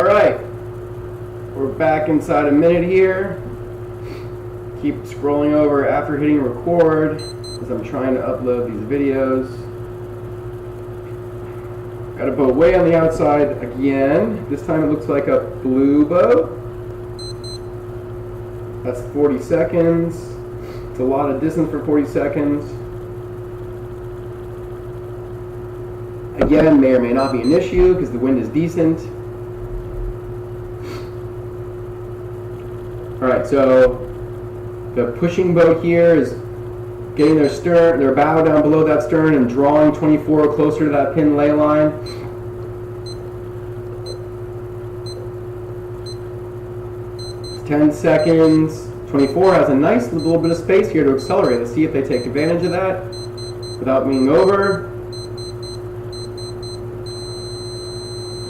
Alright, we're back inside a minute here. Keep scrolling over after hitting record as I'm trying to upload these videos. Got a boat way on the outside again. This time it looks like a blue boat. That's 40 seconds. It's a lot of distance for 40 seconds. Again, may or may not be an issue because the wind is decent. Alright, so the pushing boat here is getting their bow down below that stern and drawing 24 closer to that pin ley line. It's 10 seconds. 24 has a nice little bit of space here to accelerate. Let's see if they take advantage of that without being over.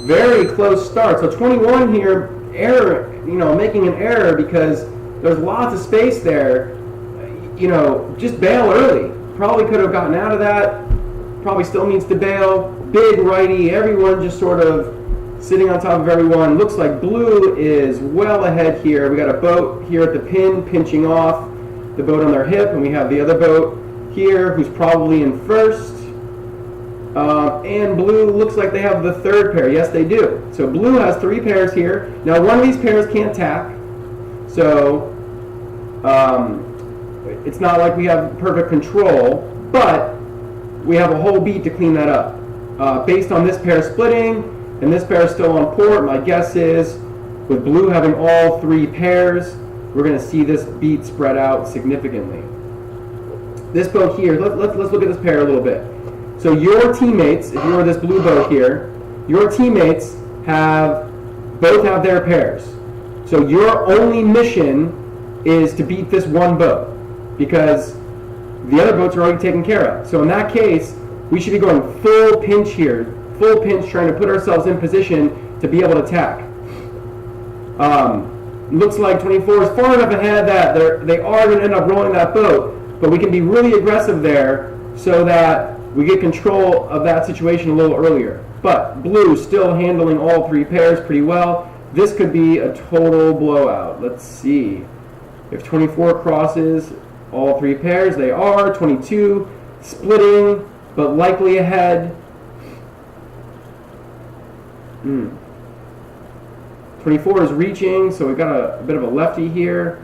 Very close start. So 21 here, making an error because there's lots of space there. Just bail early. Probably could have gotten out of that. Probably still needs to bail. Big righty. Everyone just sort of sitting on top of everyone. Looks like blue is well ahead here. We got a boat here at the pin pinching off the boat on their hip, and we have the other boat here who's probably in first. And blue looks like they have the third pair. Yes, they do. So blue has 3 pairs here. Now one of these pairs can't tack. So it's not like we have perfect control, but we have a whole beat to clean that up. Based on this pair splitting and this pair still on port, my guess is with blue having all 3 pairs, we're going to see this beat spread out significantly. This boat here, let's look at this pair a little bit. So your teammates, if you're this blue boat here, your teammates both have their pairs. So your only mission is to beat this one boat because the other boats are already taken care of. So in that case, we should be going full pinch here, full pinch, trying to put ourselves in position to be able to attack. Looks like 24 is far enough ahead that they are going to end up rolling that boat, but we can be really aggressive there so that we get control of that situation a little earlier. But blue still handling all 3 pairs pretty well. This could be a total blowout. Let's see. If 24 crosses all 3 pairs, they are. 22 splitting, but likely ahead. 24 is reaching, so we've got a bit of a lefty here.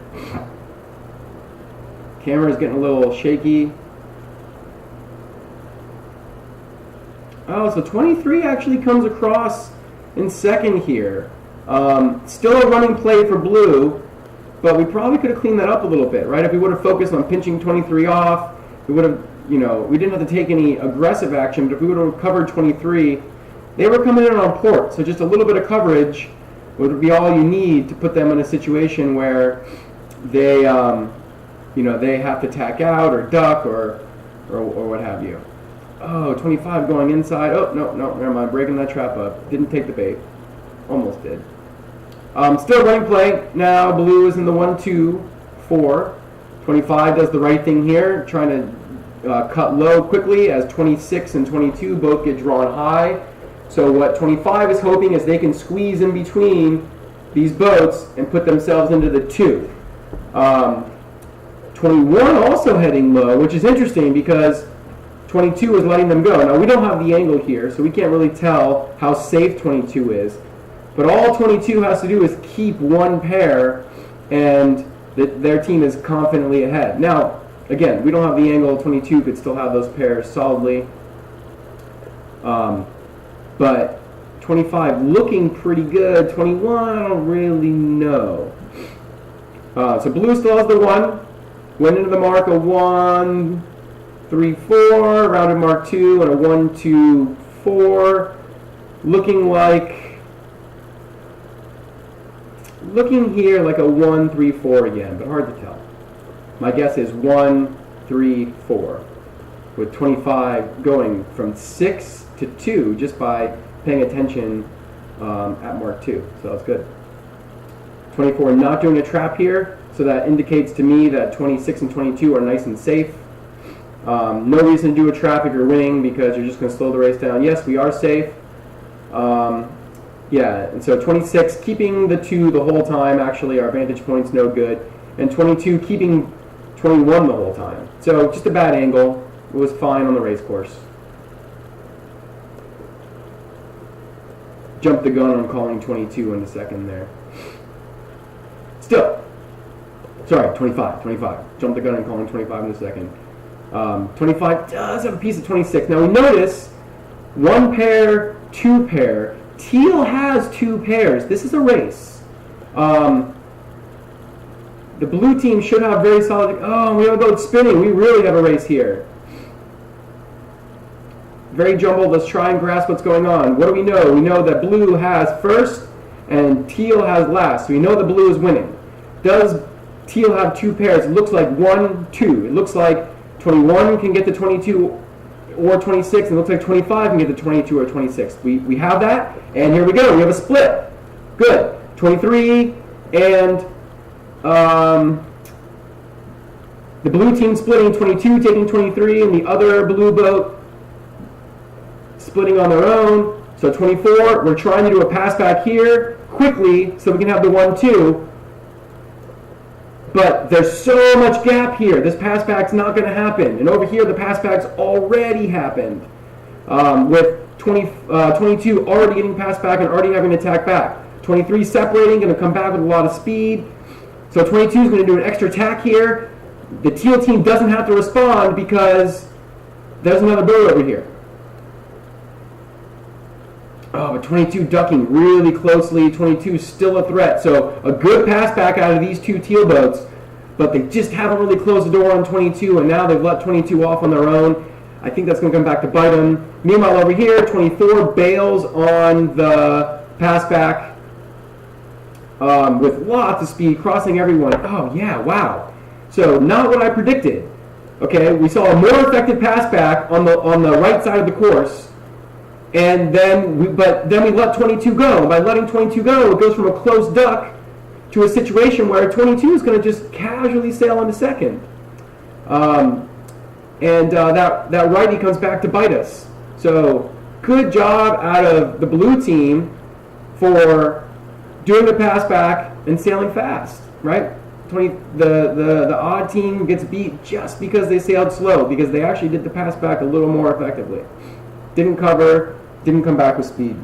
Camera's getting a little shaky. Oh, so 23 actually comes across in second here. Still a running play for blue, but we probably could have cleaned that up a little bit, right? If we would have focused on pinching 23 off, we would have, we didn't have to take any aggressive action, but if we would have covered 23, they were coming in on port, so just a little bit of coverage would be all you need to put them in a situation where they, they have to tack out or duck or what have you. Oh, 25 going inside. Oh, no, never mind. Breaking that trap up. Didn't take the bait. Almost did. Still running play. Now blue is in the 1-2-4. 25 does the right thing here, trying to cut low quickly as 26 and 22 both get drawn high. So what 25 is hoping is they can squeeze in between these boats and put themselves into the 2. 21 also heading low, which is interesting because 22 is letting them go. Now, we don't have the angle here, so we can't really tell how safe 22 is. But all 22 has to do is keep 1 pair, and their team is confidently ahead. Now, again, we don't have the angle. 22 could still have those pairs solidly. But 25 looking pretty good. 21, I don't really know. So blue still has the 1. Went into the mark a 1, 3, 4, rounded mark 2, and a 1, 2, 4. Looking here like a 1, 3, 4 again, but hard to tell. My guess is 1, 3, 4, with 25 going from 6 to 2 just by paying attention at mark 2. So that's good. 24 not doing a trap here, so that indicates to me that 26 and 22 are nice and safe. No reason to do a trap if you're winning because you're just going to slow the race down. Yes, we are safe. Yeah, and so 26 keeping the 2 the whole time. Actually, our vantage point's no good. And 22 keeping 21 the whole time. So just a bad angle. It was fine on the race course. Jumped the gun on calling 22 in a second there. Still. Sorry, 25. Jumped the gun on calling 25 in a second. 25 does have a piece of 26. Now we notice 1 pair, 2 pair. Teal has 2 pairs. This is a race. The blue team should have very solid. Oh, we have to go spinning. We really have a race here. Very jumbled. Let's try and grasp what's going on. What do we know? We know that blue has first and teal has last. So we know that blue is winning. Does teal have 2 pairs? It looks like 1, 2. It looks like 21 can get to 22 or 26, and it looks like 25 can get to 22 or 26. We have that, and here we go. We have a split. Good. 23 and the blue team splitting 22, taking 23, and the other blue boat splitting on their own. So 24, we're trying to do a pass back here quickly so we can have the 1-2. But there's so much gap here. This pass back's not going to happen. And over here, the pass back's already happened. With 22 already getting passed back and already having to attack back. 23 separating, going to come back with a lot of speed. So 22 is going to do an extra attack here. The teal team doesn't have to respond because there's another boat over here. Oh, but 22 ducking really closely. 22 still a threat. So a good pass back out of these 2 teal boats, but they just haven't really closed the door on 22, and now they've let 22 off on their own. I think that's going to come back to bite them. Meanwhile, over here, 24 bails on the pass back with lots of speed, crossing everyone. Oh, yeah, wow. So not what I predicted. Okay, we saw a more effective pass back on the right side of the course. And then we let 22 go. By letting 22 go, it goes from a close duck to a situation where 22 is going to just casually sail into second. That righty comes back to bite us. So good job out of the blue team for doing the pass back and sailing fast, right? The odd team gets beat just because they sailed slow, because they actually did the pass back a little more effectively. Didn't cover, didn't come back with speed.